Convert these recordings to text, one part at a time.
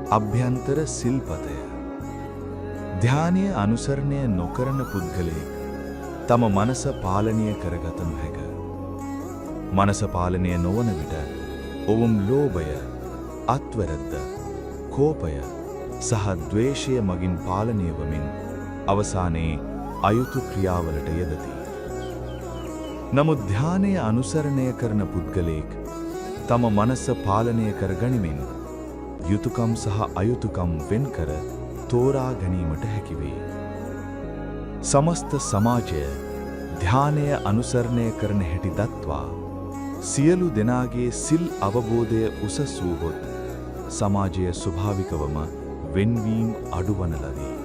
අභ්‍යන්තර සිල්පතය. ධානය අනුසරණය නොකරන පුද්ගලයෙක් තම මනස පාලනය කරගත නොහැක. මනස පාලනය නොවන විට ඔවුන් ලෝභය, අත්වැරද්ද, කෝපය සහ ද්වේෂය මගින් පාලනය වමින් අවසානයේ අයුතු ක්‍රියාවලට යෙදති. නමුත් ධානය අනුසරණය කරන පුද්ගලයෙක් තම මනස පාලනය කර ගනිමින් යුතුයකම් සහ අයුතුයකම් වෙන්කර තෝරා ගැනීමට හැකිවේ. සමස්ත සමාජය ධානය අනුසරණය කරන හැටි දත්වා සියලු දෙනාගේ සිල් අවබෝධය උසස් වූහොත් සමාජය ස්වභාවිකවම වෙන්වීම් අඩුවන ලදී.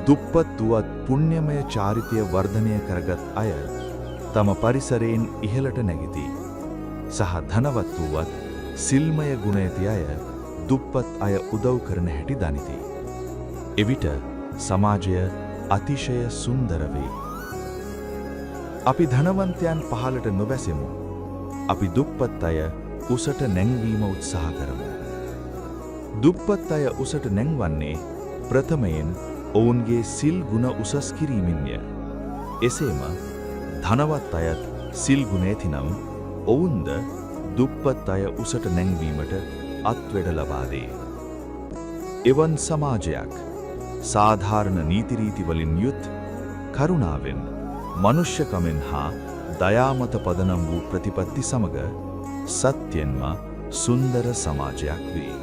දුප්පත් වුවත් පුණ්‍යමය චාරිතය වර්ධනය කරගත් අය තම පරිසරයෙන් ඉහළට නැගිති. සහ ධනවත් වුවත් සිල්මය ගුණ ඇති අය දුප්පත් අය උදව් කරන හැටි දනිති. එවිට සමාජය අතිශය සුන්දර වේ. අපි ධනවන්තයන් පහළට නොබැසෙමු. අපි දුප්පත් අය උසට නැංවීම උත්සාහ කරමු. දුප්පත් අය උසට නැංවන්නේ ප්‍රථමයෙන් ඔවුන්ගේ සිල් ගුණ උසස් කිරීමෙන්ය. එසේම ධනවත් අයත් සිල් ගුණ ඇතිනම් ඔවුන්ද දුප්පත් අය උසට නැංවීමට අත්වැඩ ලබා දේ. එවන් සමාජයක් සාධාරණ නීතිරීති වලින් යුත් කරුණාවෙන් මනුෂ්‍යකමෙන් හා දයාමත පදනම් වූ ප්‍රතිපත්ති සමග සත්‍යෙන්ම සුන්දර සමාජයක් වේ.